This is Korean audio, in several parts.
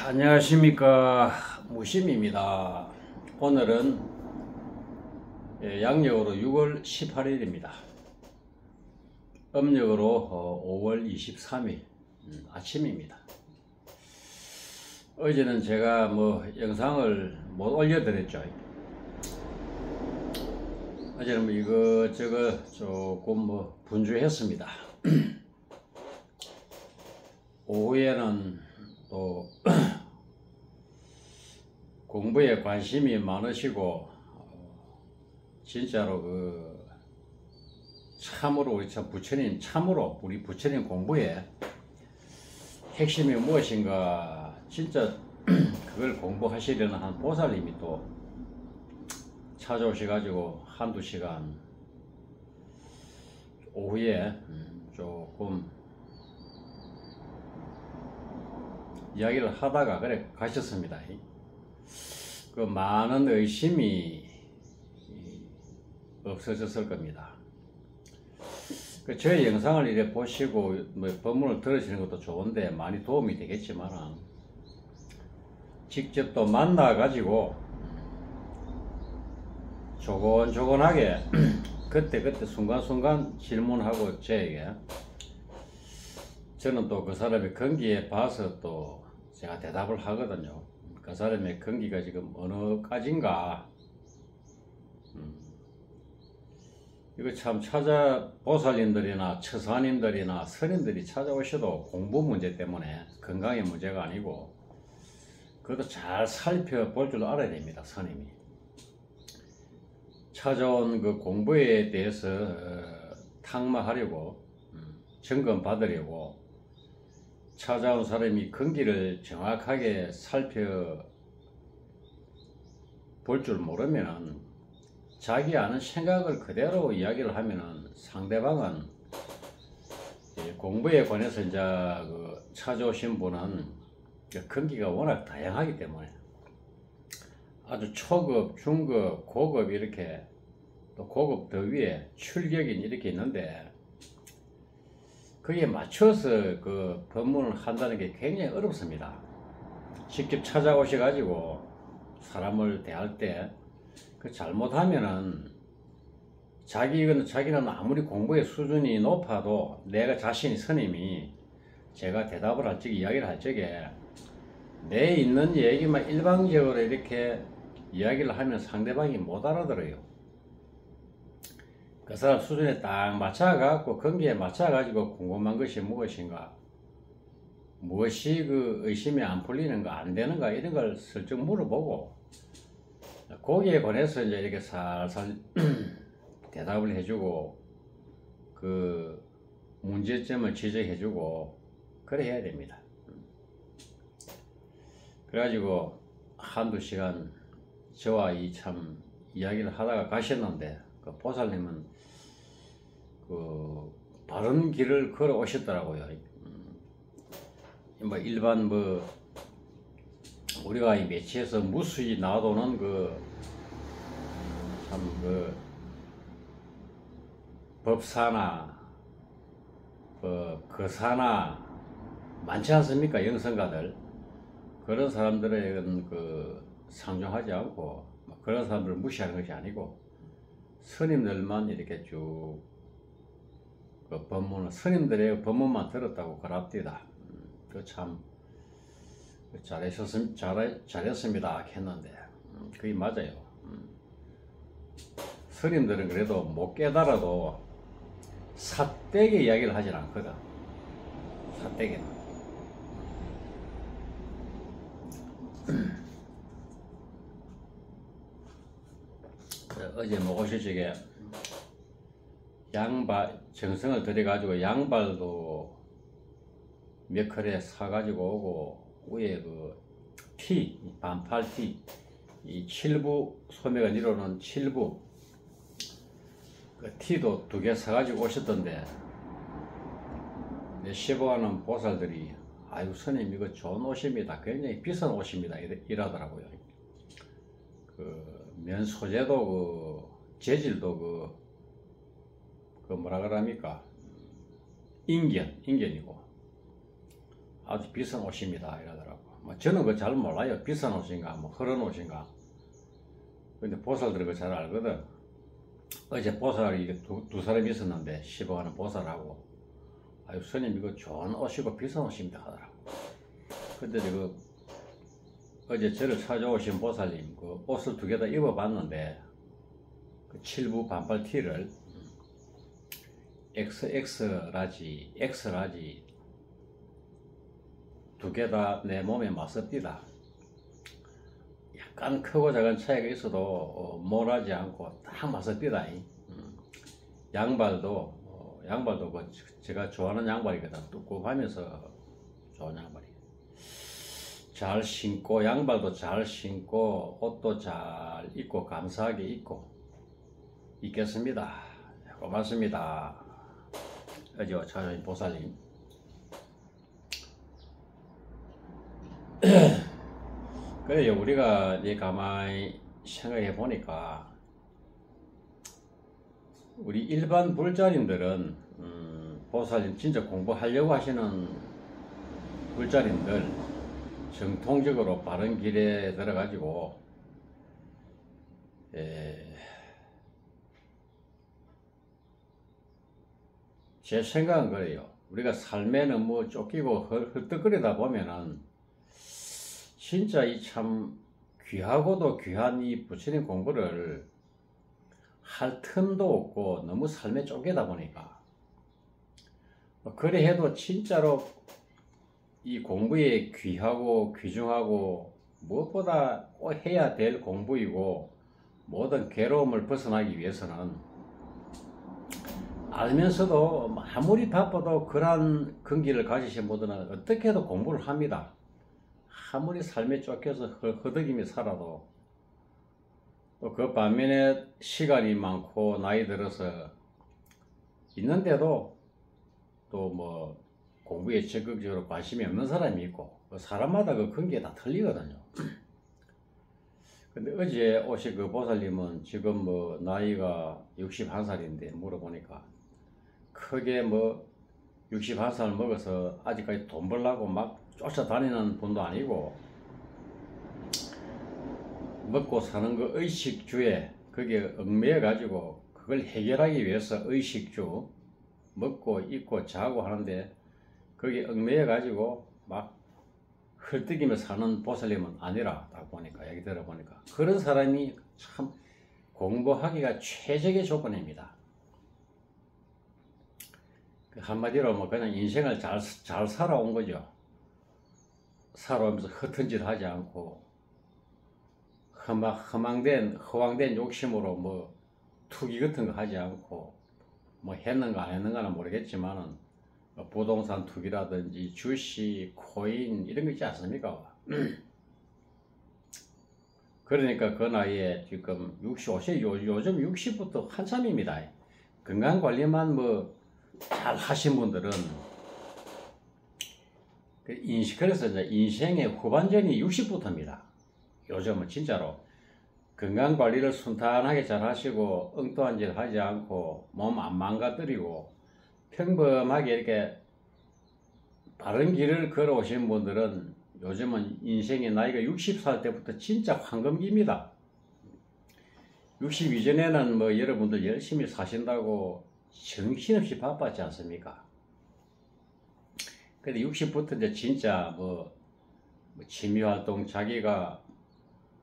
안녕하십니까, 무심입니다. 오늘은 양력으로 6월 18일입니다. 음력으로 5월 23일 아침입니다. 어제는 제가 영상을 못 올려드렸죠. 어제는 이것저것 조금 분주했습니다. 오후에는 또 공부에 관심이 많으시고 진짜로 참으로 우리 부처님, 참으로 우리 부처님 공부에 핵심이 무엇인가 진짜 그걸 공부하시려는 한 보살님이 또 찾아오셔가지고 한두 시간 오후에 조금 이야기를 하다가 그래 가셨습니다. 그 많은 의심이 없어졌을 겁니다. 저의 영상을 이렇게 보시고 법문을 들으시는 것도 좋은데 많이 도움이 되겠지만 직접 또 만나 가지고 조곤조곤하게 그때 순간순간 질문하고 저에게 저는 또 그 사람의 건기에 봐서 또 제가 대답을 하거든요. 그 사람의 건기가 지금 어느 까지인가. 이거 참 보살님들이나 처사님들이나 스님들이 찾아오셔도 공부 문제 때문에 건강의 문제가 아니고 그것도 잘 살펴볼 줄 알아야 됩니다. 스님이 찾아온 그 공부에 대해서 탁마하려고 점검 받으려고 찾아온 사람이 건기를 정확하게 살펴볼 줄 모르면은 자기 아는 생각을 그대로 이야기를 하면은 상대방은 공부에 관해서 이제 찾아오신 분은 건기가 워낙 다양하기 때문에 아주 초급, 중급, 고급 이렇게 또 고급 더 위에 출격인 이렇게 있는데 거기에 맞춰서 그 법문을 한다는 게 굉장히 어렵습니다. 직접 찾아오셔가지고 사람을 대할 때 그 잘못하면은 자기는 아무리 공부의 수준이 높아도 내가 자신이 스님이 제가 대답을 할 적에 이야기를 할 적에 내 있는 얘기만 일방적으로 이렇게 이야기를 하면 상대방이 못 알아들어요. 그 사람 수준에 딱 맞춰갖고 건기에 맞춰가지고 궁금한 것이 무엇인가, 무엇이 의심이 안 풀리는가 안 되는가 이런 걸 슬쩍 물어보고 거기에 관해서 이제 이렇게 살살 대답을 해주고 그 문제점을 지적해주고 그래 해야 됩니다. 그래가지고 한두 시간 저와 참 이야기를 하다가 가셨는데 그 보살님은 바른 길을 걸어 오셨더라고요. 일반 우리가 이 매체에서 무수히 나도는 법사나 거사나 많지 않습니까? 영성가들 그런 사람들은 상종하지 않고 그런 사람들을 무시하는 것이 아니고 스님들만 이렇게 쭉 스님들의 법문만 들었다고 그럽디다. 참 잘했습니다 했는데 그게 맞아요. 스님들은 그래도 못 깨달아도 삿되게 이야기를 하진 않거든. 삿되게는. 어제 오실 적에 정성을 들여가지고 양발도 몇 컬에 사가지고 오고 위에 반팔 티, 이 7부 소매가 이루는 7부 그 티도 2개 사가지고 오셨던데 내 시보하는 보살들이 아유 스님 이거 좋은 옷입니다. 굉장히 비싼 옷입니다. 이러더라고요. 면 소재도 재질도 뭐라 그럽니까? 인견이고 아주 비싼 옷입니다 이러더라고. 뭐 저는 그 잘 몰라요. 비싼 옷인가 뭐 흐른 옷인가. 근데 보살들은 그 잘 알거든. 어제 보살이 두 사람이 있었는데 10억 하는 보살하고, 아유 스님 이거 좋은 옷이고 비싼 옷입니다 하더라고. 근데 그 어제 저를 찾아오신 보살님 그 옷을 두 개 다 입어봤는데, 그 7부 반팔 티를 XX 라지 두 개 다 내 몸에 맞습니다. 약간 크고 작은 차이가 있어도 몰하지 않고 딱 맞습니다. 양발도 그 제가 좋아하는 양발이거든. 뚜껑하면서 좋은 양발이. 잘 신고, 양발도 잘 신고, 옷도 잘 입고, 감사하게 입고 있겠습니다. 고맙습니다. 어제 찾아온 보살님. 그래요. 우리가 이제 가만히 생각해 보니까, 우리 일반 불자님들은 보살님 진짜 공부하려고 하시는 불자님들, 정통적으로 바른 길에 들어가지고 제 생각은 그래요. 우리가 삶에 너무 쫓기고 헐떡거리다 보면은 진짜 이 참 귀하고도 귀한 이 부처님 공부를 할 틈도 없고 너무 삶에 쫓기다 보니까, 그래 해도 진짜로 이 공부에 귀하고 귀중하고 무엇보다 꼭 해야 될 공부이고, 모든 괴로움을 벗어나기 위해서는 알면서도 아무리 바빠도 그러한 근기를 가지신 분들은 어떻게 해도 공부를 합니다. 아무리 삶에 쫓겨서 허덕이며 살아도. 또 그 반면에 시간이 많고 나이 들어서 있는데도 또 뭐 공부에 적극적으로 관심이 없는 사람이 있고, 사람마다 그 근기가 다 틀리거든요. 근데 어제 오신 그 보살님은 지금 뭐 나이가 61살인데 물어보니까 크게 뭐 61살 먹어서 아직까지 돈 벌려고 막 쫓아다니는 분도 아니고, 먹고 사는 그 의식주에 거기에 얽매여 가지고 그걸 해결하기 위해서 의식주, 먹고 입고 자고 하는데 거기에 얽매여 가지고 막 헐떡이며 사는 보살님은 아니라, 딱 보니까 얘기 들어보니까 그런 사람이 참 공부하기가 최적의 조건입니다. 한마디로 뭐 그냥 인생을 잘 살아온 거죠. 살아오면서 허튼 짓 하지 않고 허황된 욕심으로 뭐 투기 같은 거 하지 않고, 뭐 했는가 안 했는가는 모르겠지만은 부동산 투기라든지 주식, 코인 이런 거 있지 않습니까? 그러니까 그 나이에 지금 65세, 요즘 60부터 한참입니다. 건강관리만 뭐 잘 하신 분들은 그래서 이제 인생의 후반전이 60부터입니다. 요즘은 진짜로 건강관리를 순탄하게 잘 하시고 엉뚱한 짓 하지 않고 몸 안 망가뜨리고 평범하게 이렇게 바른 길을 걸어오신 분들은 요즘은 인생의 나이가 60살 때부터 진짜 황금기입니다. 60 이전에는 뭐 여러분들 열심히 사신다고 정신없이 바빴지 않습니까? 근데 60부터 이제 진짜 뭐 취미활동 자기가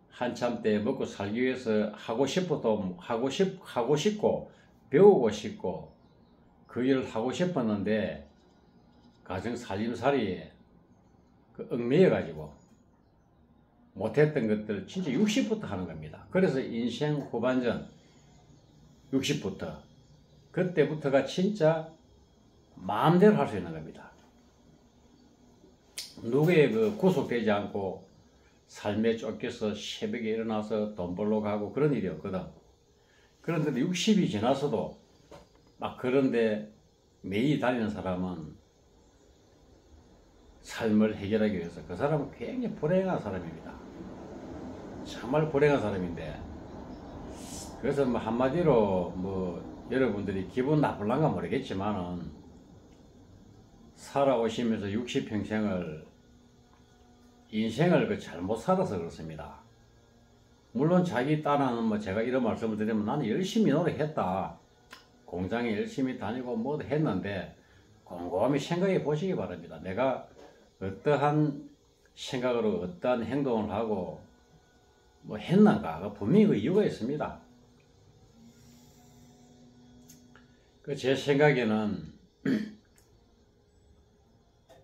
한참 때 먹고 살기 위해서 하고 싶고 배우고 싶고 그 일을 하고 싶었는데 가정 살림살이에 그 얽매여 가지고 못했던 것들 진짜 60부터 하는 겁니다. 그래서 인생 후반전 60부터, 그때부터가 진짜 마음대로 할 수 있는 겁니다. 누구의 그 구속되지 않고 삶에 쫓겨서 새벽에 일어나서 돈 벌러 가고 그런 일이 없거든. 그런데 60이 지나서도 막 그런데 매일 다니는 사람은 삶을 해결하기 위해서 그 사람은 굉장히 불행한 사람입니다. 정말 불행한 사람인데, 그래서 뭐 한마디로 뭐 여러분들이 기분 나쁠란가 모르겠지만은 살아오시면서 60평생을 인생을 잘못 살아서 그렇습니다. 물론 자기 딴에는 뭐 제가 이런 말씀을 드리면 나는 열심히 노력했다. 공장에 열심히 다니고 뭐도 했는데 곰곰이 생각해 보시기 바랍니다. 내가 어떠한 생각으로 어떠한 행동을 하고 뭐 했는가? 분명히 그 이유가 있습니다. 제 생각에는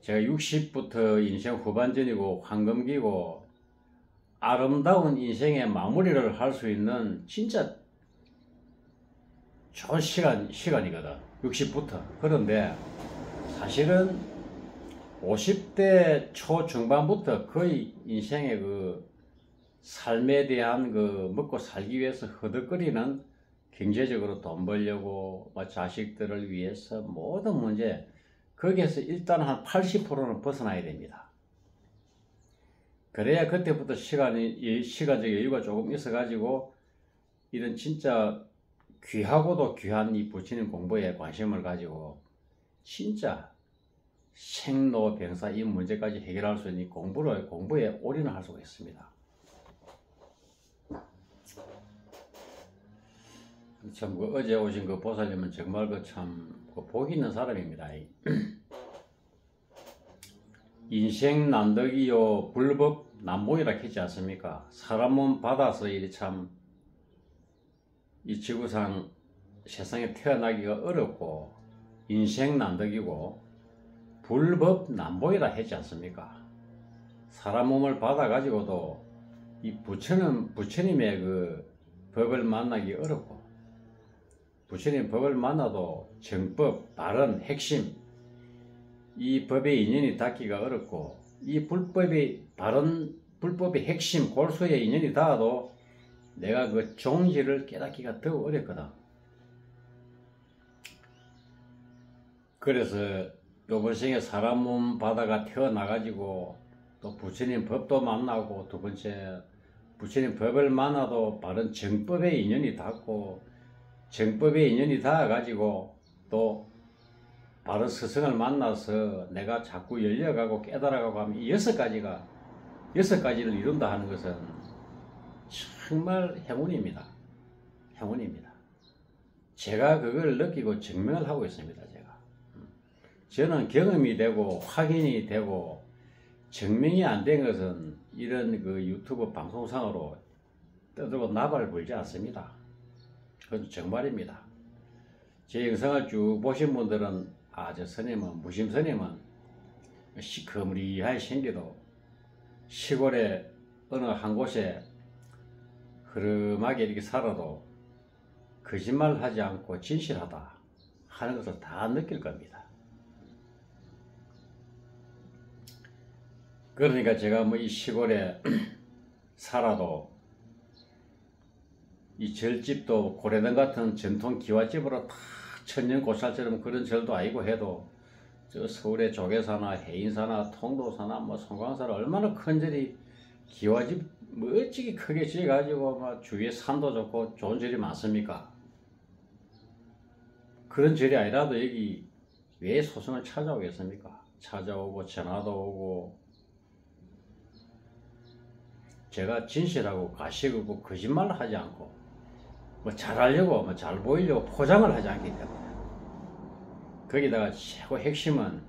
제가 60부터 인생 후반전이고 황금기고 아름다운 인생의 마무리를 할 수 있는 진짜 좋은 시간이거든. 60부터. 그런데 사실은 50대 초중반부터 거의 인생의 그 삶에 대한 그 먹고 살기 위해서 허덕거리는 경제적으로 돈 벌려고 자식들을 위해서 모든 문제 거기에서 일단 한 80%는 벗어나야 됩니다. 그래야 그때부터 시간적 여유가 조금 있어가지고 이런 진짜 귀하고도 귀한 이 부처님 공부에 관심을 가지고 진짜 생로병사 이 문제까지 해결할 수 있는 공부에 올인을 할 수가 있습니다. 참 어제 오신 그 보살님은 정말 복 있는 사람입니다. 인생 난덕이요 불법 난봉이라 했지 않습니까? 사람 몸 받아서 이 지구상 세상에 태어나기가 어렵고 인생 난덕이고 불법 난봉이라 했지 않습니까? 사람 몸을 받아 가지고도 이 부처님의 그 법을 만나기 어렵고 부처님 법을 만나도 정법, 바른, 핵심 이 법의 인연이 닿기가 어렵고 이 불법의 핵심 골수의 인연이 닿아도 내가 그 종지를 깨닫기가 더 어렵거든. 그래서 요번 생에 사람 몸 받아가 태어나가지고 또 부처님 법도 만나고 두 번째 부처님 법을 만나도 바른 정법의 인연이 닿고 정법의 인연이 닿아가지고 또 바른 스승을 만나서 내가 자꾸 열려가고 깨달아가고 하면 이 여섯 가지를 이룬다 하는 것은 정말 행운입니다. 행운입니다. 제가 그걸 느끼고 증명을 하고 있습니다. 저는 경험이 되고 확인이 되고 증명이 안 된 것은 이런 그 유튜브 방송상으로 떠들고 나발을 불지 않습니다. 그건 정말입니다. 제 영상을 쭉 보신 분들은 저 스님은 무심 스님은 시커머리하게 생겨도 시골에 어느 한 곳에 흐름하게 이렇게 살아도 거짓말 하지 않고 진실하다 하는 것을 다 느낄 겁니다. 그러니까 제가 이 시골에 살아도 이 절집도 고래등 같은 전통 기와집으로 다 천년고살처럼 그런 절도 아니고 해도 저 서울의 조계사나 해인사나 통도사나 송광사나 얼마나 큰 절이 기와집 멋지게 크게 지어가지고 주위에 산도 좋고 좋은 절이 많습니까? 그런 절이 아니라도 여기 왜 소승을 찾아오겠습니까? 찾아오고 전화도 오고 제가 진실하고 가식하고 거짓말을 하지 않고 잘하려고 잘 보이려고 포장을 하지 않기 때문에 거기다가 최고 핵심은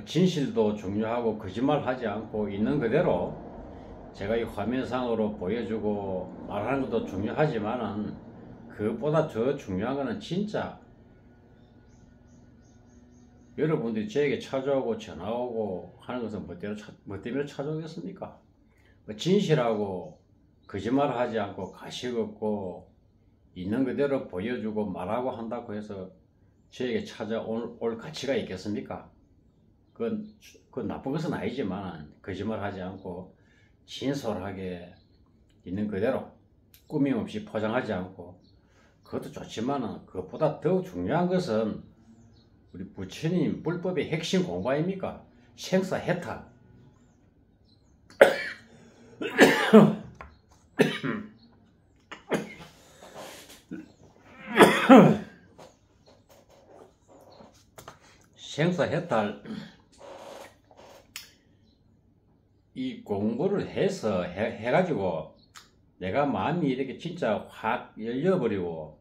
진실도 중요하고 거짓말 하지 않고 있는 그대로 제가 이 화면상으로 보여주고 말하는 것도 중요하지만은 그것보다 더 중요한 거는 진짜 여러분들이 저에게 찾아오고 전화오고 하는 것은 뭐 때문에 찾아오겠습니까? 진실하고 거짓말 하지 않고 가식 없고 있는 그대로 보여주고 말하고 한다고 해서 저에게 찾아올 가치가 있겠습니까? 그건 나쁜 것은 아니지만 거짓말 하지 않고 진솔하게 있는 그대로 꾸밈 없이 포장하지 않고 그것도 좋지만은 그것보다 더 중요한 것은 우리 부처님 불법의 핵심 공부 아닙니까? 생사해탈. 생사해탈 이 공부를 해서 해가지고 내가 마음이 이렇게 진짜 확 열려버리고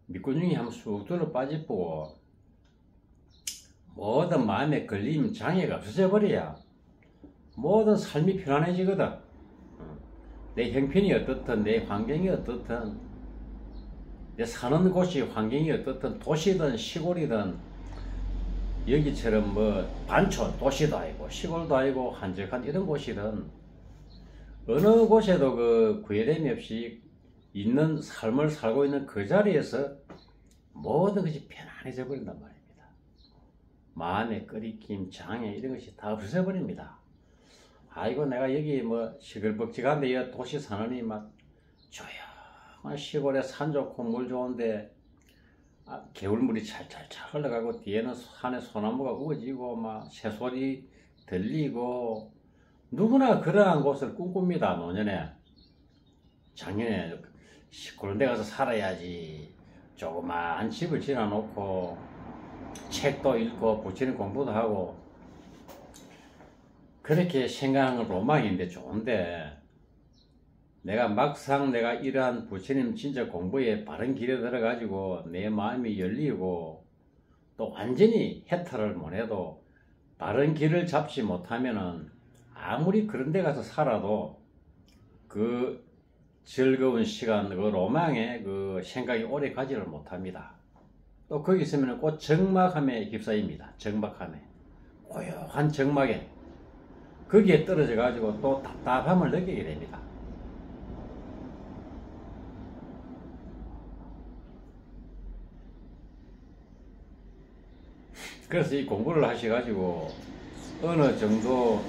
밑구녕이 한번 쑥 들어 빠지고 모든 마음에 걸림 장애가 없어져 버려야 모든 삶이 편안해지거든. 내 형편이 어떻든 내 환경이 어떻든 내 사는 곳이 환경이 어떻든 도시든 시골이든 여기처럼 뭐 반촌 도시도 아니고 시골도 아니고 한적한 이런 곳이든 어느 곳에도 그 구애됨이 없이 있는 삶을 살고 있는 그 자리에서 모든 것이 편안해져 버린단 말입니다. 마음의 꺼리낌, 장애 이런 것이 다 없어져 버립니다. 아이고 내가 여기 뭐 시끌벅적한데 이 도시 사느니 막 조용한 시골에 산 좋고 물 좋은데 개울물이 찰찰찰 흘러가고 뒤에는 산에 소나무가 우거지고 막 새소리 들리고 누구나 그러한 곳을 꿈꿉니다. 노년에 작년에 그런 데 가서 살아야지 조그마한 집을 지어 놓고 책도 읽고 부치는 공부도 하고 그렇게 생각하는 로망인데 좋은데 내가 막상 내가 이러한 부처님 진짜 공부에 바른 길에 들어가지고 내 마음이 열리고 또 완전히 해탈을 못해도 바른 길을 잡지 못하면은 아무리 그런 데 가서 살아도 그 즐거운 시간, 그 로망에 그 생각이 오래 가지를 못합니다. 또 거기 있으면 꼭 적막함에 휩싸입니다. 적막함에. 고요한 적막에. 거기에 떨어져 가지고 또 답답함을 느끼게 됩니다. 그래서 이 공부를 하셔가지고 어느 정도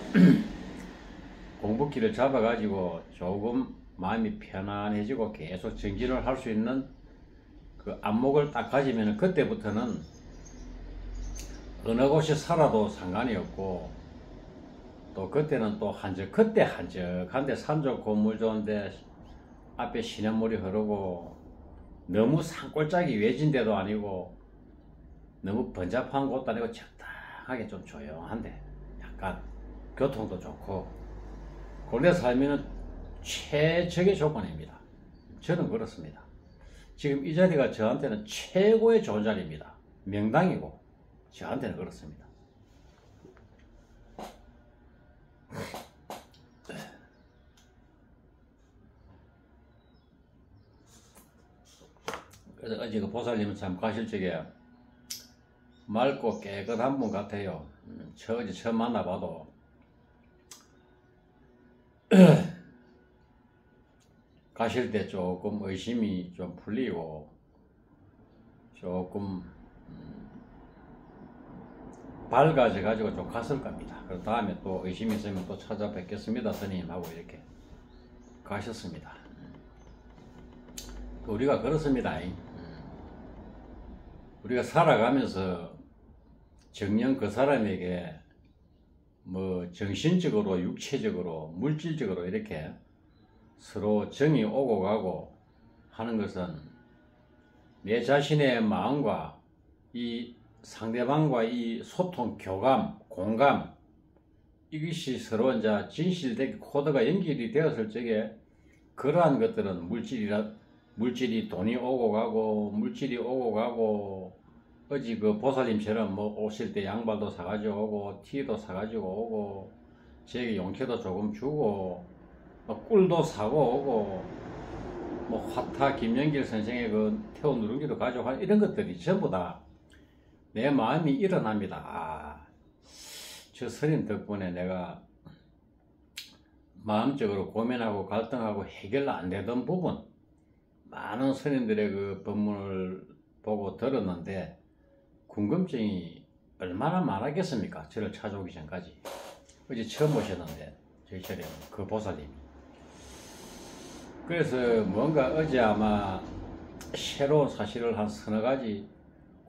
공부기를 잡아가지고 조금 마음이 편안해지고 계속 정진을 할 수 있는 그 안목을 딱 가지면 그때부터는 어느 곳에 살아도 상관이 없고 또 그때는 또 그때 한적한데 산 좋고 물 좋은데 앞에 시냇물이 흐르고 너무 산골짜기 외진데도 아니고 너무 번잡한 곳도 아니고 적당하게 좀 조용한데 약간 교통도 좋고 그런 데 살면은 최적의 조건입니다. 저는 그렇습니다. 지금 이 자리가 저한테는 최고의 좋은 자리입니다. 명당이고 저한테는 그렇습니다. 그래서 어제 그 보살님은 참 가실 적에 맑고 깨끗한 분 같아요. 어제 처음 만나봐도 가실 때 조금 의심이 좀 풀리고 조금 밝아져 가지고 좀 갔을 겁니다. 그 다음에 또 의심이 있으면 또 찾아뵙겠습니다 스님 하고 이렇게 가셨습니다. 우리가 그렇습니다. 우리가 살아가면서 정녕 그 사람에게 뭐 정신적으로 육체적으로 물질적으로 이렇게 서로 정이 오고 가고 하는 것은 내 자신의 마음과 이 상대방과 이 소통, 교감, 공감 이것이 서로 이제 진실되게 코드가 연결이 되었을 적에 그러한 것들은 물질이 돈이 오고 가고 물질이 오고 가고 어제 그 보살님처럼 뭐 오실 때 양말도 사가지고 오고 티도 사가지고 오고 저에게 용케도 조금 주고 꿀도 사고 오고 뭐 화타 김영길 선생의 그 태워 누르기도 가지고 이런 것들이 전부 다 내 마음이 일어납니다. 저 스님 덕분에 내가 마음적으로 고민하고 갈등하고 해결 안 되던 부분 많은 스님들의 그 법문을 보고 들었는데 궁금증이 얼마나 많았겠습니까? 저를 찾아오기 전까지. 어제 처음 오셨는데 저희처럼 그 보살님이. 그래서 뭔가 어제 아마 새로운 사실을 한 서너 가지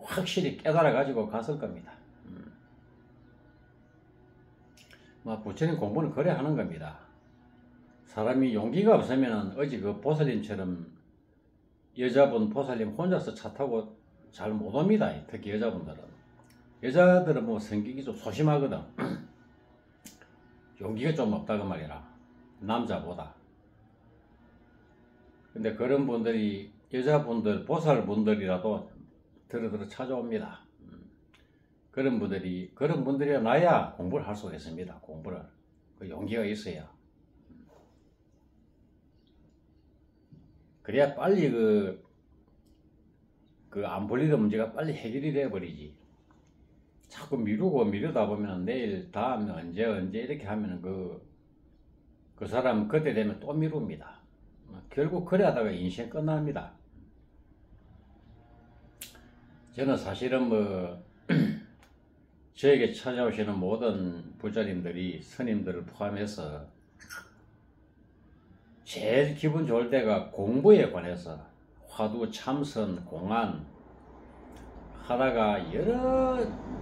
확실히 깨달아 가지고 갔을 겁니다. 부처님 공부는 그래 하는 겁니다. 사람이 용기가 없으면 어제 그 보살님처럼 여자분 보살님 혼자서 차 타고 잘 못 옵니다. 특히 여자분들은. 여자들은 뭐 성격이 좀 소심하거든. 용기가 좀 없다 그 말이라, 남자보다. 근데 그런 분들이 여자분들 보살분들이라도 들어 찾아옵니다. 그런 분들이 나야 공부를 할 수가 있습니다. 공부를 그 용기가 있어야. 그래야 빨리 그 안 풀리던 문제가 빨리 해결이 돼 버리지. 자꾸 미루다 보면 내일 다음에 언제 이렇게 하면 그 사람 그때 되면 또 미룹니다. 결국 그래 하다가 인생 끝납니다. 저는 사실은 저에게 찾아오시는 모든 부자님들이 스님들을 포함해서 제일 기분 좋을 때가 공부에 관해서 화두, 참선, 공안 하다가 여러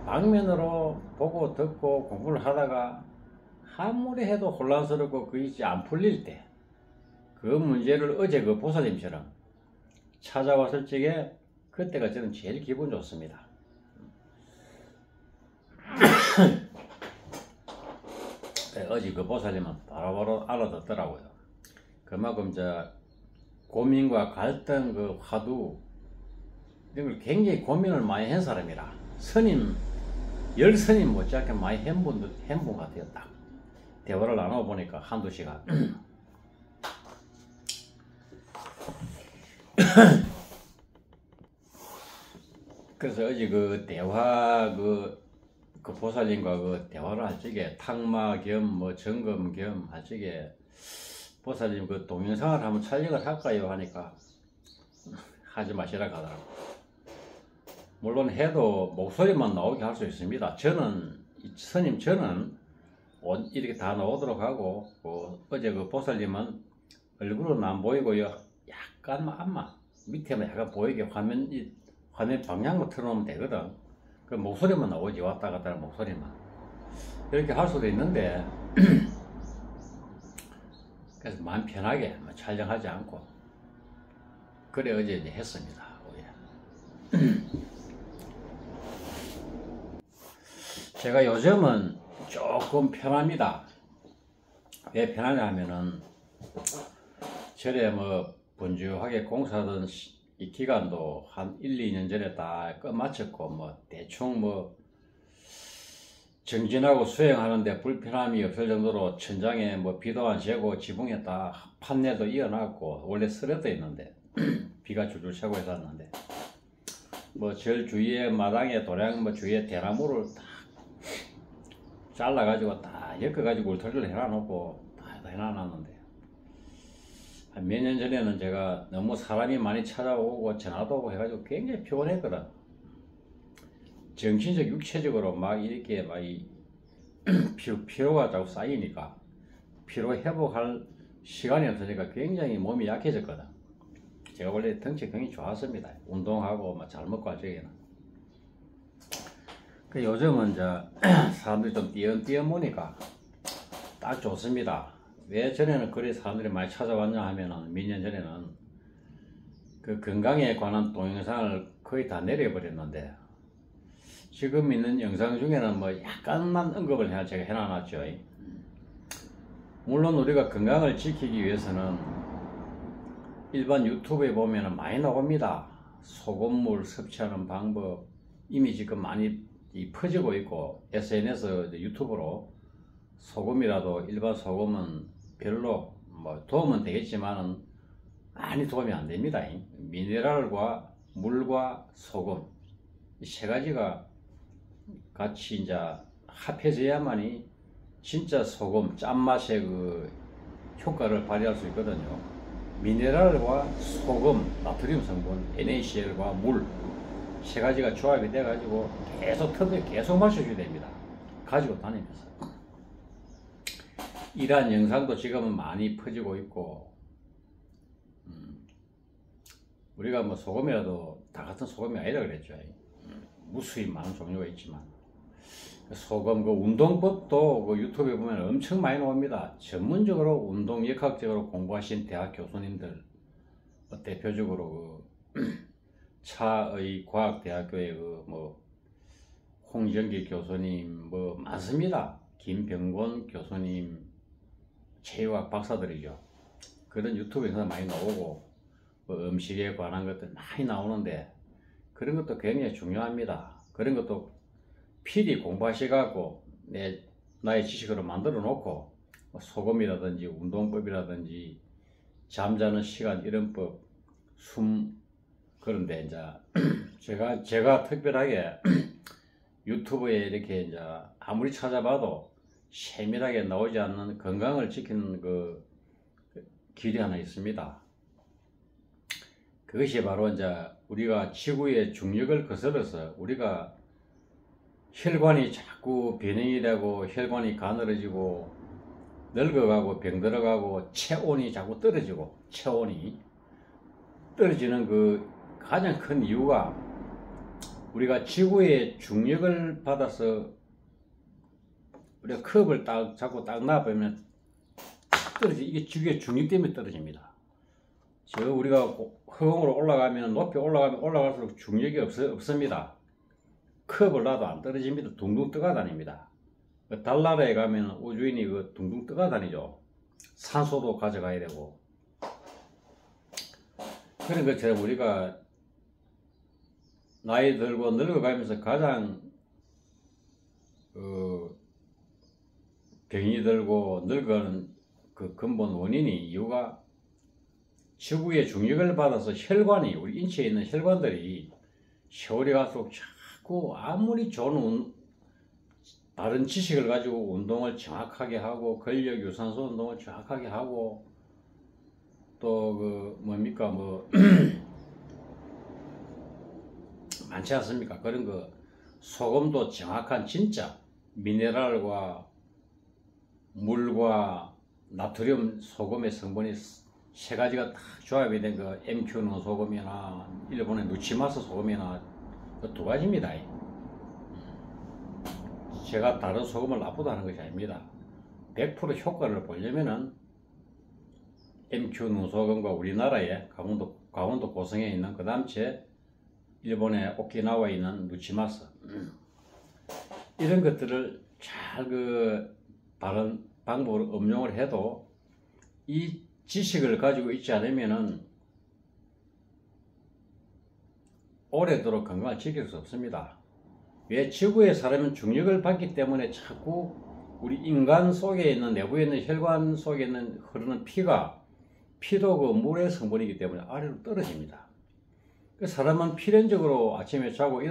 방면으로 보고 듣고 공부를 하다가 아무리 해도 혼란스럽고 그게 안 풀릴 때 그 문제를 어제 그 보살님처럼 찾아왔을 적에 그때가 저는 제일 기분 좋습니다. 어제 그 보살님은 바로바로 알아듣더라고요. 그만큼 고민과 갈등, 그 화두 이런 걸 굉장히 고민을 많이 한 사람이라 열 스님 못지않게 많이 한 분 같아요. 딱 대화를 나눠보니까 한두 시간. 그래서 어제 그 대화 그 보살님과 그 대화를 할 적에 탁마 겸 점검 겸 할 적에 보살님 그 동영상을 한번 촬영을 할까요 하니까 하지 마시라 하더라고. 물론 해도 목소리만 나오게 할 수 있습니다. 스님 저는 이렇게 다 나오도록 하고 어제 그 보살님은 얼굴은 안 보이고요. 약간 밑에만 약간 보이게 화면 방향만 틀어놓으면 되거든. 그 목소리만 나오지, 왔다 갔다 하는 목소리만. 이렇게 할 수도 있는데 그래서 마음 편하게 촬영하지 않고 그래 어제 이제 했습니다. 제가 요즘은 조금 편합니다. 왜 편하냐 하면은 절에 분주하게 공사하던 이 기간도 한 1, 2년 전에 다 끝마쳤고 대충 정진하고 수행하는데 불편함이 없을 정도로 천장에 비도 안 새고 지붕에 다 판넬도 이어놨고 원래 쓰레도 있는데 비가 줄줄 새고 있었는데 절 주위에 마당에 도량 주위에 대나무를 다 잘라가지고 다 엮어가지고 울타리를 해놔놓고 다 해놔놨는데 한 몇 년 전에는 제가 너무 사람이 많이 찾아오고 전화도 오고 해가지고 굉장히 피곤했거든. 정신적 육체적으로 이렇게 피로가 자꾸 쌓이니까 피로 회복할 시간이 없으니까 굉장히 몸이 약해졌거든. 제가 원래 덩치 굉장히 좋았습니다. 운동하고 잘 먹고 할 적에는. 요즘은 사람들이 좀 띄엄띄엄 오니까 딱 좋습니다. 왜 전에는 그래 사람들이 많이 찾아왔냐 하면은 몇 년 전에는 그 건강에 관한 동영상을 거의 다 내려버렸는데 지금 있는 영상 중에는 약간만 언급을 제가 해놔놨죠. 물론 우리가 건강을 지키기 위해서는 일반 유튜브에 보면 많이 나옵니다. 소금물 섭취하는 방법 이미 지금 많이 퍼지고 있고 SNS 유튜브로 소금이라도 일반 소금은 별로 도움은 되겠지만은 많이 도움이 안 됩니다. 미네랄과 물과 소금 이 세 가지가 같이 합해져야만이 진짜 소금 짠맛의 그 효과를 발휘할 수 있거든요. 미네랄과 소금, 나트륨 성분, NaCl과 물 세 가지가 조합이 돼 가지고 계속 턱에 계속 마셔줘야 됩니다. 가지고 다니면서. 이러한 영상도 지금은 많이 퍼지고 있고 우리가 소금이라도 다 같은 소금이 아니라 그랬죠. 무수히 많은 종류가 있지만 소금 운동법도 유튜브에 보면 엄청 많이 나옵니다. 전문적으로 운동 역학적으로 공부하신 대학 교수님들 대표적으로 차의과학대학교의 홍정기 교수님 많습니다. 김병곤 교수님 체육학 박사들이죠. 그런 유튜브 영상 많이 나오고 뭐 음식에 관한 것들 많이 나오는데 그런 것도 굉장히 중요합니다. 그런 것도 필히 공부하셔갖고 나의 지식으로 만들어 놓고 소금이라든지 운동법이라든지 잠자는 시간 이런 법, 숨 그런데 이제 제가 특별하게 유튜브에 이렇게 이제 아무리 찾아봐도 세밀하게 나오지 않는 건강을 지키는 그 길이 하나 있습니다. 그것이 바로 이제 우리가 지구의 중력을 거슬러서 우리가 혈관이 자꾸 변형이 되고 혈관이 가늘어지고 늙어가고 병들어가고 체온이 자꾸 떨어지고 체온이 떨어지는 그 가장 큰 이유가 우리가 지구의 중력을 받아서 우리가 컵을 자꾸 딱 놔보면 떨어지 이게 지구의 중력 때문에 떨어집니다. 우리가 허공으로 올라가면 높이 올라가면 올라갈수록 중력이 없습니다. 컵을 놔도 안 떨어집니다. 둥둥 떠가다닙니다. 달나라에 가면 우주인이 둥둥 떠가다니죠. 산소도 가져가야 되고 그런 것처럼 우리가 나이 들고 늙어가면서 가장 병이 들고 늙어가는 그 근본 원인이 이유가 지구의 중력을 받아서 혈관이 우리 인체에 있는 혈관들이 세월이 갈수록 자꾸 아무리 좋은 다른 지식을 가지고 운동을 정확하게 하고 근력 유산소 운동을 정확하게 하고 또 뭡니까 많지 않습니까? 그런 소금도 정확한 진짜 미네랄과 물과 나트륨 소금의 성분이 세 가지가 딱 조합이 된 MQ는 소금이나 일본의 누치마스 소금이나 그 두 가지입니다. 제가 다른 소금을 나쁘다는 것이 아닙니다. 100% 효과를 보려면은 MQ 누소금과 우리나라의 강원도 고성에 있는 그 다음째 일본의 오키나와에 있는 누치마스 이런 것들을 잘 바른 방법으로 음용을 해도 이 지식을 가지고 있지 않으면은 오래도록 건강을 지킬 수 없습니다. 왜? 지구의 사람은 중력을 받기 때문에 자꾸 우리 인간 속에 있는 내부에 있는 혈관 속에 있는 흐르는 피도 그 물의 성분이기 때문에 아래로 떨어집니다. 그 사람은 필연적으로 아침에 자고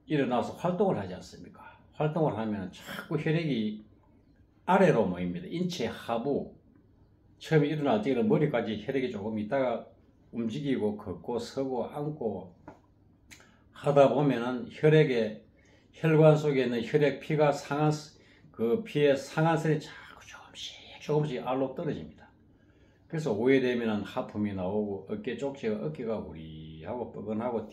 일어나서 활동을 하지 않습니까? 활동을 하면 자꾸 혈액이 아래로 모입니다. 인체 하부 처음에 일어날 때는 머리까지 혈액이 조금 있다가 움직이고 걷고 서고 앉고 하다 보면은 혈관 속에 있는 피가 피의 상한선이 자꾸 조금씩 알로 떨어집니다. 그래서 오해되면은 하품이 나오고 어깨 쪽지가 어깨가 우리하고 뻐근하고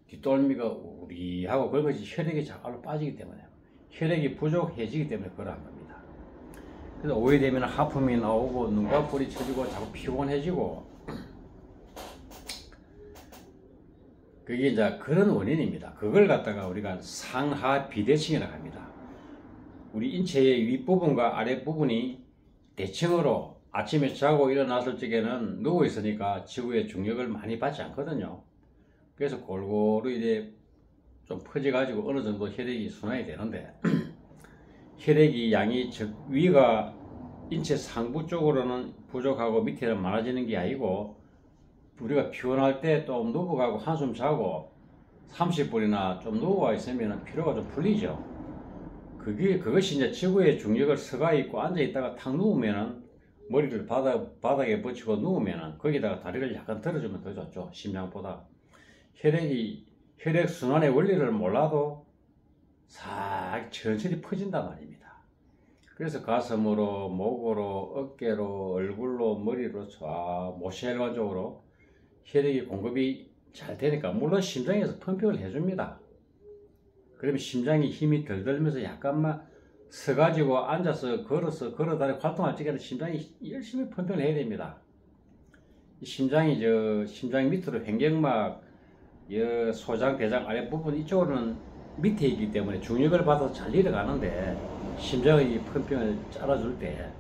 뒷덜미가 우리하고 그런 것이 혈액이 자꾸 알로 빠지기 때문에 혈액이 부족해지기 때문에 그러한 겁니다. 그래서 오해되면 하품이 나오고 눈과 불이 쳐지고 자꾸 피곤해지고 그게 이제 그런 원인입니다. 그걸 갖다가 우리가 상하 비대칭이라고 합니다. 우리 인체의 윗부분과 아랫부분이 대칭으로 아침에 자고 일어났을 적에는 누워 있으니까 지구의 중력을 많이 받지 않거든요. 그래서 골고루 이제 좀 퍼져가지고 어느 정도 혈액이 순환이 되는데 혈액이 양이 위가 인체 상부 쪽으로는 부족하고 밑에는 많아지는 게 아니고 우리가 피곤할 때 좀 누워가고 한숨 자고 30분이나 좀 누워 있으면 피로가 좀 풀리죠. 그것이 이제 지구의 중력을 서가 있고 앉아 있다가 탁 누우면은 머리를 바닥에 붙이고 누우면은 거기다가 다리를 약간 들어주면 더 좋죠. 심장보다. 혈액 순환의 원리를 몰라도 싹 천천히 퍼진단 말입니다. 그래서 가슴으로, 목으로, 어깨로, 얼굴로, 머리로 모세혈관 쪽으로 혈액이 공급이 잘 되니까 물론 심장에서 펌핑을 해줍니다. 그러면 심장이 힘이 덜 들면서 약간만 서가지고 앉아서 걸어다니고 활동할 적에는 심장이 열심히 펌핑을 해야 됩니다. 심장 밑으로 횡격막, 소장, 대장 아랫부분 이쪽으로는 밑에 있기 때문에 중력을 받아서 잘 내려가는데 심장의 펌핑을 짜라줄 때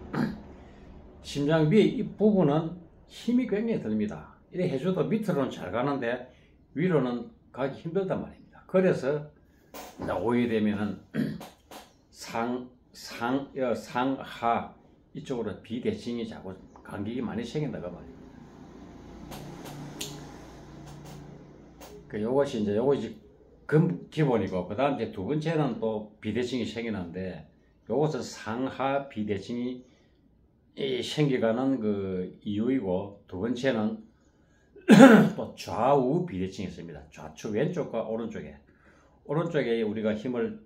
심장 위에 이 부분은 힘이 굉장히 듭니다. 이래 해줘도 밑으로는 잘 가는데 위로는 가기 힘들단 말입니다. 그래서 오게 되면은 상하 이쪽으로 비대칭이 자꾸 간격이 많이 생긴다고 말입니다. 요것이 이제 기본이고, 그 다음 이제 두 번째는 또 비대칭이 생기는데, 요것은 상하 비대칭이 생겨가는 그 이유이고, 두 번째는 또 좌우 비대칭이 있습니다. 좌측 왼쪽과 오른쪽에 우리가 힘을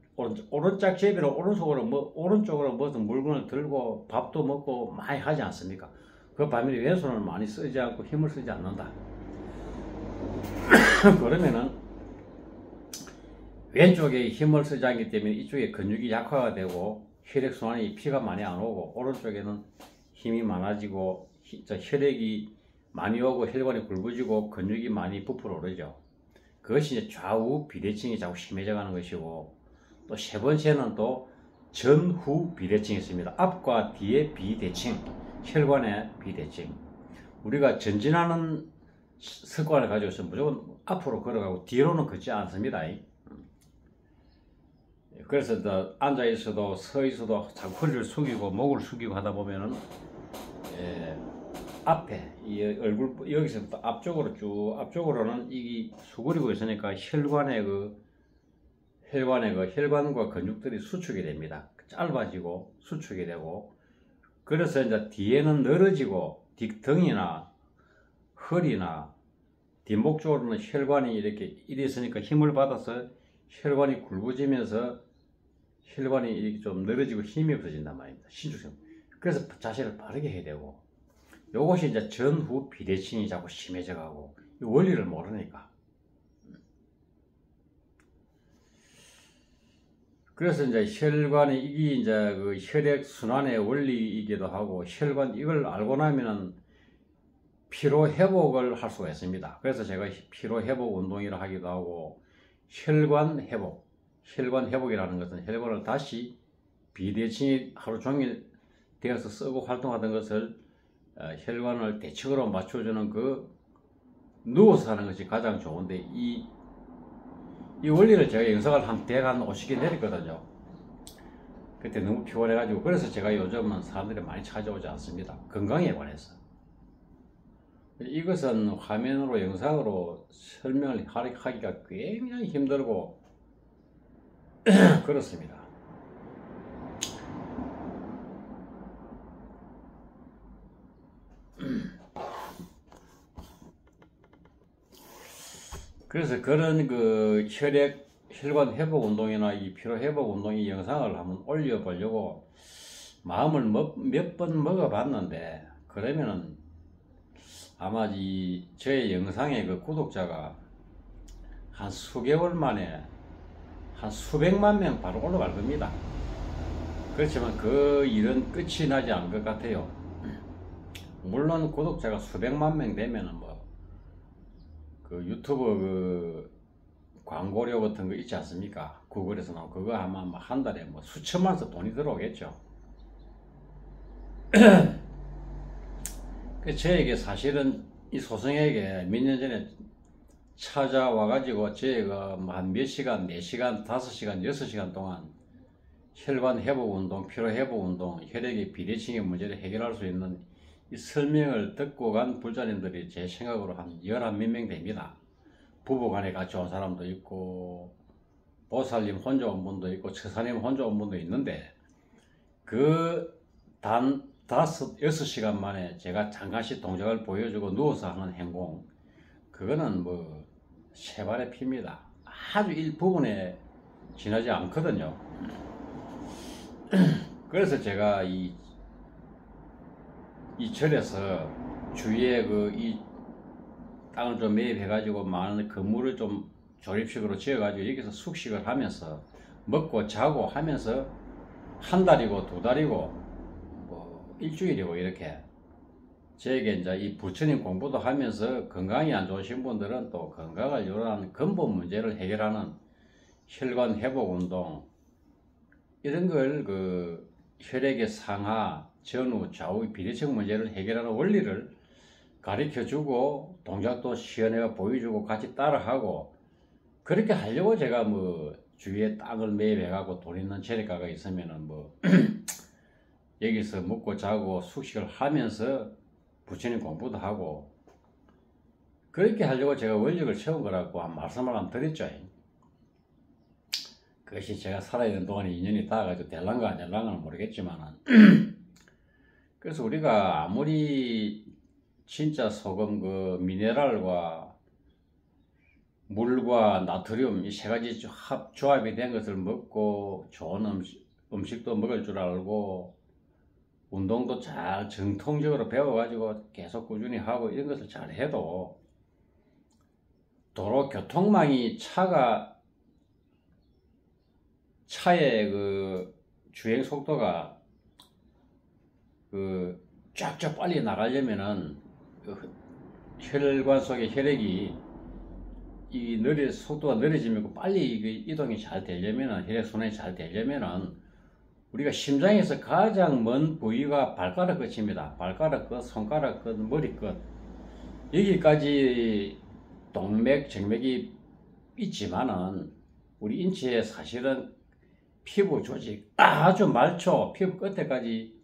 오른쪽 제비로 오른쪽으로 무슨 물건을 들고 밥도 먹고 많이 하지 않습니까? 그 반면에 왼손을 많이 쓰지 않고 힘을 쓰지 않는다. 그러면은 왼쪽에 힘을 쓰지 않기 때문에 이쪽에 근육이 약화가 되고 혈액순환이 피가 많이 안 오고, 오른쪽에는 힘이 많아지고 혈액이 많이 오고 혈관이 굵어지고 근육이 많이 부풀어 오르죠. 그것이 이제 좌우 비대칭이 자꾸 심해져 가는 것이고, 또 세 번째는 또 전후 비대칭이 있습니다. 앞과 뒤의 비대칭, 혈관의 비대칭. 우리가 전진하는 습관을 가지고 있으면 무조건 앞으로 걸어가고 뒤로는 걷지 않습니다. 그래서 앉아 있어도 서 있어도 자꾸 허리를 숙이고 목을 숙이고 하다 보면은 앞에 이 얼굴 여기서부터 앞쪽으로 쭉 앞쪽으로는 이 수그리고 있으니까 혈관과 근육들이 수축이 됩니다. 짧아지고 수축이 되고, 그래서 이제 뒤에는 늘어지고 등이나 허리나 뒷목 쪽으로는 혈관이 이렇게 있으니까 힘을 받아서 혈관이 굵어지면서 혈관이 이렇게 좀 늘어지고 힘이 없어진단 말입니다. 신축성. 그래서 자세를 바르게 해야 되고, 요것이 이제 전후 비대칭이 자꾸 심해져 가고, 이 원리를 모르니까. 그래서 이제 혈관이 이게 이제 그 혈액 순환의 원리이기도 하고, 혈관 이걸 알고 나면은 피로 회복을 할 수가 있습니다. 그래서 제가 피로 회복 운동이라 하기도 하고, 혈관 회복이라는 것은 혈관을 다시 비대칭이 하루 종일 되어서 쓰고 활동하던 것을 혈관을 대칭으로 맞춰주는 그 누워서 하는 것이 가장 좋은데, 이 원리를 제가 영상을 한 150개 내렸거든요. 그때 너무 피곤해가지고. 그래서 제가 요즘은 사람들이 많이 찾아오지 않습니다. 건강에 관해서. 이것은 화면으로 영상으로 설명을 하기가 굉장히 힘들고 그렇습니다. 그래서 그런 그 혈관 회복 운동이나 이 피로 회복 운동 이 영상을 한번 올려보려고 마음을 몇 번 먹어봤는데, 그러면은 아마 제 영상의 그 구독자가 한 수개월 만에 한 수백만 명 바로 올라갈 겁니다. 그렇지만 그 일은 끝이 나지 않을 것 같아요. 물론 구독자가 수백만 명 되면은 그 유튜브 그 광고료 같은 거 있지 않습니까? 구글에서 나온 그거 아마 한 달에 수천만 원 돈이 들어오겠죠. 저에게 사실은 이 소성에게 몇 년 전에 찾아와가지고 저희가 한 몇 시간, 4시간, 5시간, 6시간 동안 혈관 회복 운동, 피로 회복 운동, 혈액의 비대칭의 문제를 해결할 수 있는 이 설명을 듣고 간 불자님들이 제 생각으로 한 11몇 명 됩니다. 부부간에 같이 온 사람도 있고, 보살님 혼자 온 분도 있고, 처사님 혼자 온 분도 있는데, 그 단 5, 6시간 만에 제가 잠깐씩 동작을 보여주고 누워서 하는 행동, 그거는 세 발의 피입니다. 아주 일부분에 지나지 않거든요. 그래서 제가 이 절에서 주위에 이 땅을 좀 매입해가지고 많은 건물을 좀 조립식으로 지어가지고 여기서 숙식을 하면서 먹고 자고 하면서 한 달이고 두 달이고 일주일이고 이렇게 저에게 이제 이 부처님 공부도 하면서 건강이 안 좋으신 분들은 또 건강을 요란한 근본 문제를 해결하는 혈관 회복 운동 이런 걸 그 혈액의 상하, 전후, 좌우 비대칭 문제를 해결하는 원리를 가르쳐주고 동작도 시연해가 보여주고 같이 따라하고 그렇게 하려고 제가 뭐 주위에 땅을 매입해가고 돈 있는 재래가가 있으면은 뭐 여기서 먹고 자고 숙식을 하면서 부처님 공부도 하고 그렇게 하려고 제가 원력을 채운 거라고 한 말씀을 한번 드렸죠. 그것이 제가 살아있는 동안에 인연이 닿아가지고 될란가 안 될란가는 모르겠지만은 그래서 우리가 아무리 진짜 소금 그 미네랄과 물과 나트륨 이 세 가지 조합이 된 것을 먹고 좋은 음식도 먹을 줄 알고 운동도 잘 정통적으로 배워가지고 계속 꾸준히 하고 이런 것을 잘 해도 도로 교통망이 차의 그 주행 속도가 그 쫙쫙 빨리 나가려면은 그 혈관 속의 혈액이 속도가 느려지면 빨리 그 이동이 잘 되려면은 혈액 순환이 잘 되려면은 우리가 심장에서 가장 먼 부위가 발가락 끝입니다. 발가락 끝, 손가락 끝, 머리 끝 여기까지 동맥, 정맥이 있지만은 우리 인체에 사실은 피부 조직 아주 말초 피부 끝에까지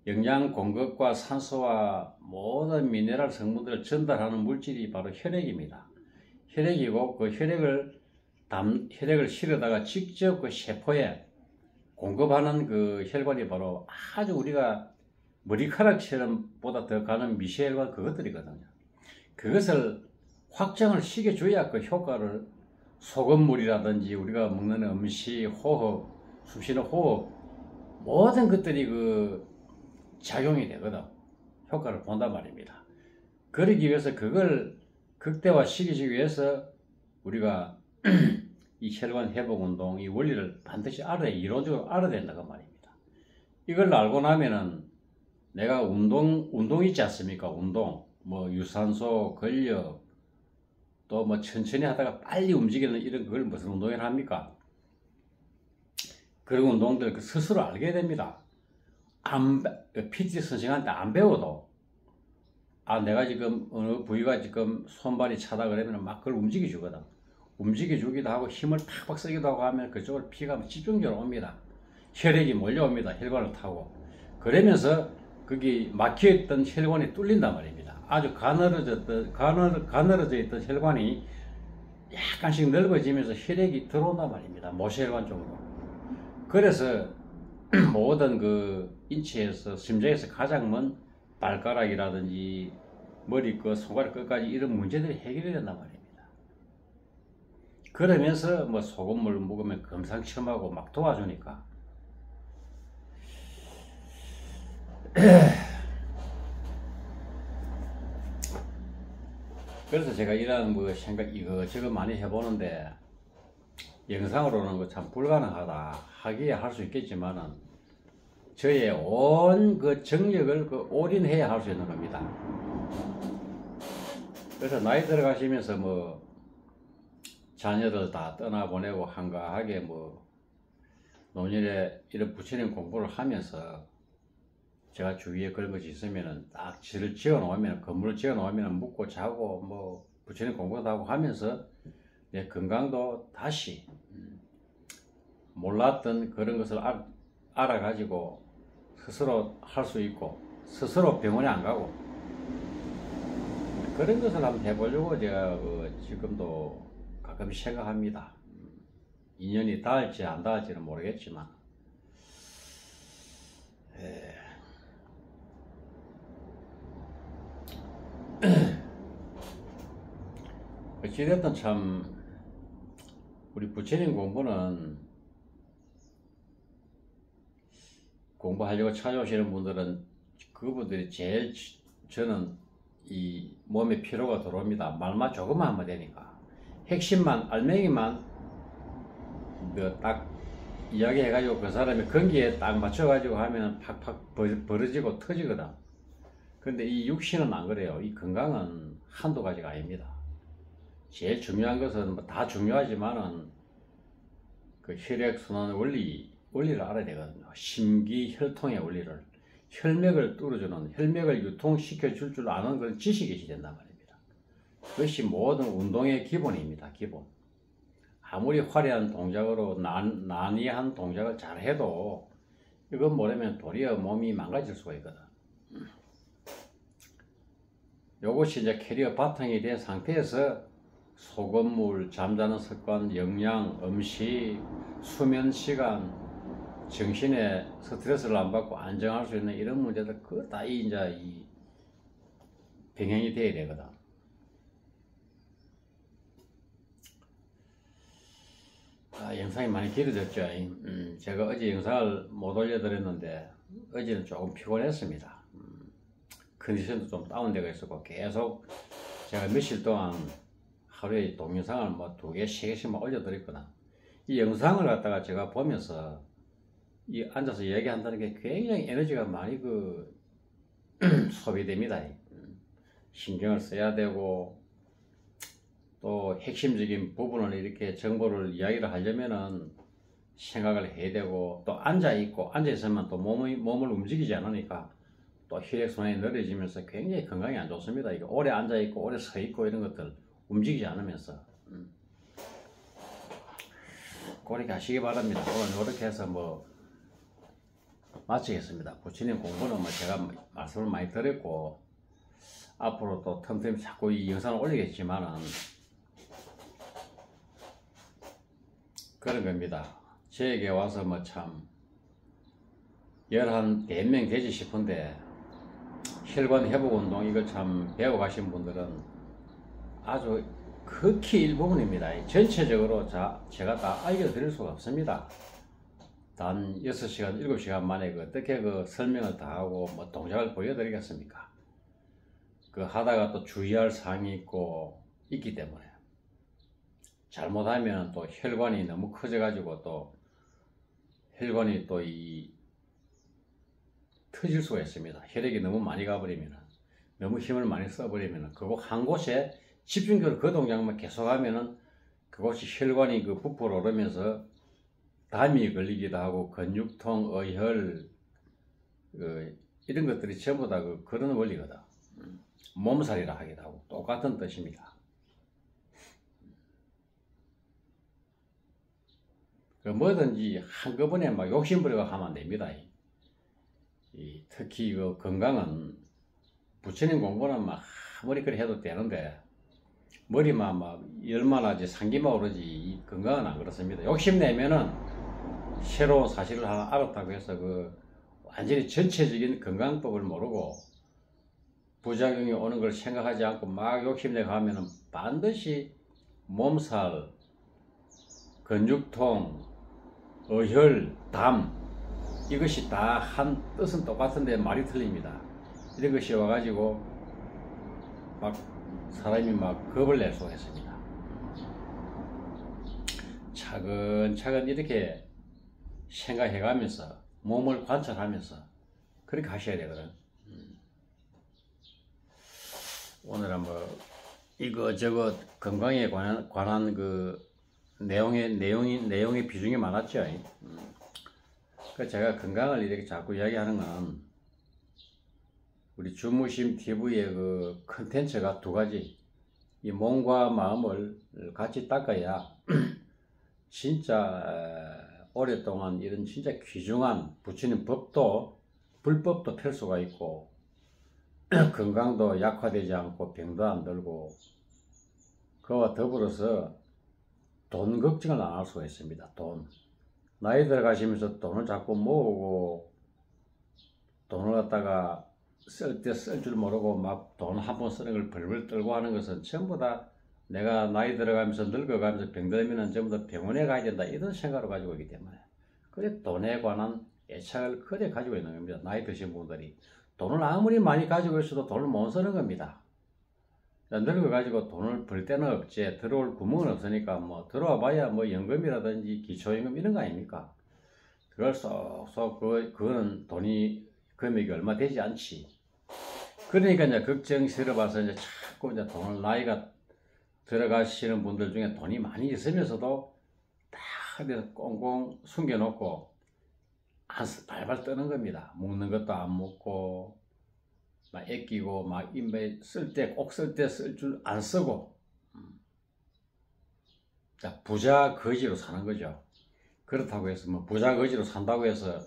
영양 공급과 산소와 모든 미네랄 성분들을 전달하는 물질이 바로 혈액입니다. 혈액이고 그 혈액을 실어다가 직접 그 세포에 공급하는 그 혈관이 바로 아주 우리가 머리카락처럼 보다 더 가는 미세혈관 그것들이거든요. 그것을 확장을 시켜줘야 그 효과를 소금물이라든지 우리가 먹는 음식, 호흡, 숨쉬는 호흡 모든 것들이 그 작용이 되거든. 효과를 본단 말입니다. 그러기 위해서 그걸 극대화시키기 위해서 우리가 이 혈관 회복 운동 이 원리를 반드시 이론적으로 알아야 된다고 말입니다. 이걸 알고 나면은 내가 운동 있지 않습니까? 운동 뭐 유산소, 근력 또 뭐 천천히 하다가 빨리 움직이는 이런 걸 무슨 운동이라 합니까? 그런 운동들 스스로 알게 됩니다. PT 선생한테 안 배워도 내가 지금 어느 부위가 지금 손발이 차다 그러면 막 그걸 움직여 주거든. 움직여 주기도 하고 힘을 팍팍 쓰기도 하고 하면 그쪽으로 피가 집중적으로 옵니다. 혈액이 몰려옵니다. 혈관을 타고. 그러면서 거기 막혀있던 혈관이 뚫린단 말입니다. 아주 가늘어져 있던 혈관이 약간씩 넓어지면서 혈액이 들어온단 말입니다. 모세혈관 쪽으로. 그래서 모든 그 인체에서 심장에서 가장 먼 발가락이라든지 머리 끝, 손가락 끝까지 이런 문제들이 해결이 된단 말입니다. 그러면서 뭐 소금물 먹으면 금상첨화고 막 도와주니까. 그래서 제가 이런 뭐 생각 이거저거 많이 해보는데 영상으로는 참 불가능하다 하기야 할 수 있겠지만은 저의 온 그 정력을 올인해야 할 수 있는 겁니다. 그래서 나이 들어가시면서 뭐 자녀들 다 떠나보내고 한가하게 뭐 노년에 이런 부처님 공부를 하면서 제가 주위에 그런 것이 있으면은 딱 집을 지어 놓으면 건물을 지어 놓으면 묵고 자고 뭐 부처님 공부도 하고 하면서 내 건강도 다시 몰랐던 그런 것을 알아가지고 스스로 할 수 있고 스스로 병원에 안 가고 그런 것을 한번 해보려고 제가 지금도 가끔 생각합니다. 인연이 닿을지 안 닿을지는 모르겠지만 어찌됐든 참 우리 부처님 공부는 공부하려고 찾아오시는 분들은 그분들이 제일 저는 이 몸에 피로가 들어옵니다. 말만 조금만 하면 되니까 핵심만 알맹이만 딱 이야기해가지고 그 사람이 건기에 딱 맞춰가지고 하면 팍팍 벌어지고 터지거든. 근데 이 육신은 안 그래요. 이 건강은 한두 가지가 아닙니다. 제일 중요한 것은 뭐 다 중요하지만은 그 혈액순환 원리를 알아야 되거든요. 심기혈통의 원리를, 혈맥을 뚫어주는, 혈맥을 유통시켜 줄 아는 그런 지식이 있어야 된단 말입니다. 그것이 모든 운동의 기본입니다. 기본. 아무리 화려한 동작으로 난이한 동작을 잘 해도 이건 모르면 도리어 몸이 망가질 수가 있거든. 요것이 이제 캐리어 바탕이 된 상태에서 소금물, 잠자는 습관, 영양, 음식, 수면 시간, 정신에 스트레스를 안 받고 안정할 수 있는 이런 문제들 그거 다 이제 이 병행이 돼야 되거든. 영상이 많이 길어졌죠. 제가 어제 영상을 못 올려드렸는데 어제는 조금 피곤했습니다. 컨디션도 좀 다운되어 있었고 계속 제가 며칠 동안 하루에 동영상을 뭐 2개, 3개씩만 올려드렸거든. 이 영상을 갖다가 제가 보면서 이 앉아서 얘기한다는 게 굉장히 에너지가 많이 소비됩니다. 신경을 써야 되고 또 핵심적인 부분을 이렇게 정보를 이야기를 하려면은 생각을 해야 되고 또 앉아있으면 또 몸을 움직이지 않으니까 또 혈액순환이 느려지면서 굉장히 건강에 안 좋습니다. 이게 오래 앉아있고 오래 서있고 이런 것들 움직이지 않으면서 그렇게 하시기 바랍니다. 오늘 이렇게 해서 뭐 마치겠습니다. 부처님 공부는 뭐 제가 말씀을 많이 드렸고 앞으로 또 틈틈이 자꾸 이 영상을 올리겠지만은 그런 겁니다. 저에게 와서 뭐 참 11명 되지 싶은데 혈관 회복 운동 이걸 참 배워 가신 분들은 아주 극히 일부분입니다. 전체적으로 제가 다 알려드릴 수가 없습니다. 단 6시간, 7시간 만에 어떻게 설명을 다 하고 뭐 동작을 보여드리겠습니까? 하다가 또 주의할 사항이 있기 때문에 잘못하면 또 혈관이 너무 커져가지고 또 혈관이 또 터질 수가 있습니다. 혈액이 너무 많이 가버리면 너무 힘을 많이 써버리면 한 곳에 집중적으로 그 동작만 계속하면은 그곳이 혈관이 부풀어 오르면서 담이 걸리기도 하고 근육통, 어혈 이런 것들이 전부 다 그런 원리거든. 몸살이라 하기도 하고 똑같은 뜻입니다. 뭐든지 한꺼번에 막 욕심부리고 하면 안 됩니다. 특히 건강은 부처님 공부는 막 아무리 그래 해도 되는데 머리만 막 열만 하지 상기만 오르지 건강은 안 그렇습니다. 욕심내면은 새로운 사실을 하나 알았다고 해서 완전히 전체적인 건강법을 모르고 부작용이 오는 걸 생각하지 않고 막 욕심내고 하면은 반드시 몸살, 근육통, 어혈, 담 이것이 다 한 뜻은 똑같은데 말이 틀립니다. 이런 것이 와가지고 막 사람이 막 겁을 낼 수가 있습니다. 차근차근 이렇게 생각해가면서 몸을 관찰하면서 그렇게 하셔야 되거든. 오늘은 뭐 이거저거 건강에 관한 내용의 비중이 많았죠. 제가 건강을 이렇게 자꾸 이야기하는 건 우리 주무심 TV의 컨텐츠가 2가지. 이 몸과 마음을 같이 닦아야 진짜 오랫동안 이런 진짜 귀중한 부처님 법도 불법도 펼 수가 있고 건강도 약화되지 않고 병도 안 들고 그와 더불어서 돈 걱정을 안 할 수가 있습니다. 나이 들어가시면서 돈을 자꾸 모으고 돈을 갖다가 쓸 때 쓸 줄 모르고 막 돈 한 번 쓰는 걸 벌벌 떨고 하는 것은 전부 다 내가 나이 들어가면서 늙어가면서 병들면 전부 다 병원에 가야 된다 이런 생각을 가지고 있기 때문에 그래 돈에 관한 애착을 그래 가지고 있는 겁니다. 나이 드신 분들이 돈을 아무리 많이 가지고 있어도 돈을 못 쓰는 겁니다. 늙어가지고 돈을 벌 데는 없지 들어올 구멍은 없으니까 뭐 들어와 봐야 뭐 연금이라든지 기초연금 이런 거 아닙니까? 그걸 쏙쏙 그거는 돈이 금액이 얼마 되지 않지. 그러니까 이제 걱정스러워 봐서 이제 자꾸 이제 돈을 나이가 들어가시는 분들 중에 돈이 많이 있으면서도 딱 이렇게 꽁꽁 숨겨놓고 발발 떠는 겁니다. 먹는 것도 안 먹고 막 애끼고 막 입에 쓸 때 꼭 쓸 때 쓸 줄 안 쓰고 자, 부자 거지로 사는 거죠. 그렇다고 해서 뭐 부자 거지로 산다고 해서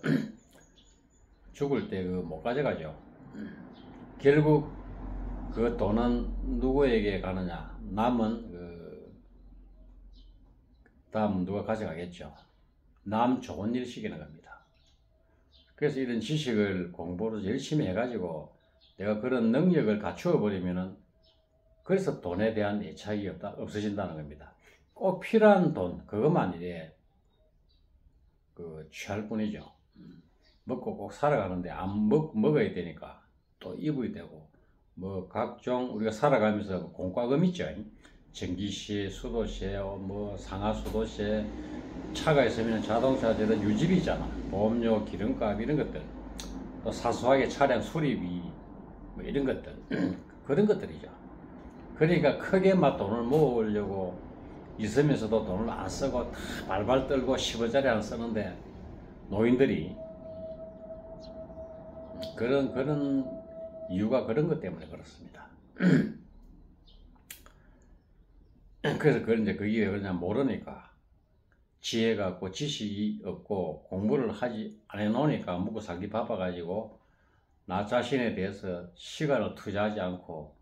죽을 때 그 못 가져가죠. 결국 그 돈은 누구에게 가느냐? 남은 다음 누가 가져가겠죠. 남 좋은 일 시키는 겁니다. 그래서 이런 지식을 공부를 열심히 해가지고 내가 그런 능력을 갖추어 버리면은 그래서 돈에 대한 애착이 없어진다는 겁니다. 꼭 필요한 돈 그것만 이래 취할 뿐이죠. 먹고 꼭 살아가는데 안 먹어야 되니까 또 입어야 되고 뭐 각종 우리가 살아가면서 공과금 있죠. 전기세, 수도세, 뭐 상하수도세, 차가 있으면 자동차세는 유지비잖아. 보험료, 기름값 이런 것들, 또 사소하게 차량 수리비 뭐 이런 것들 그런 것들이죠. 그러니까 크게 막 돈을 모으려고 있으면서도 돈을 안 쓰고 다 발발 떨고 10원짜리 안 쓰는데 노인들이 그런 이유가 그런 것 때문에 그렇습니다. 그래서 그런데 그게 왜 그러냐 모르니까 지혜가 없고 지식이 없고 공부를 안 해놓으니까 먹고 살기 바빠가지고 나 자신에 대해서 시간을 투자하지 않고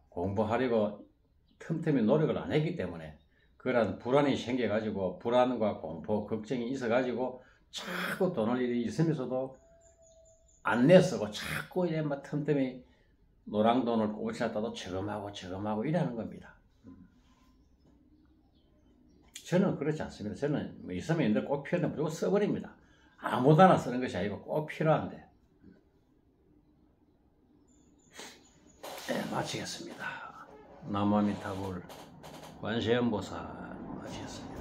공부하려고 틈틈이 노력을 안 했기 때문에 그런 불안이 생겨가지고 불안과 공포, 걱정이 있어가지고 자꾸 돈을 일이 있으면서도 안 내쓰고 자꾸 이래 막 틈틈이 노랑돈을 꼽으셨다도 저금하고 이러는 겁니다. 저는 그렇지 않습니다. 저는 뭐 있으면 있는데 꼭 필요한 무조건 써버립니다. 아무데나 쓰는 것이 아니고 꼭 필요한데. 네, 마치겠습니다. 나무아미타불 관세음보살 마치겠습니다.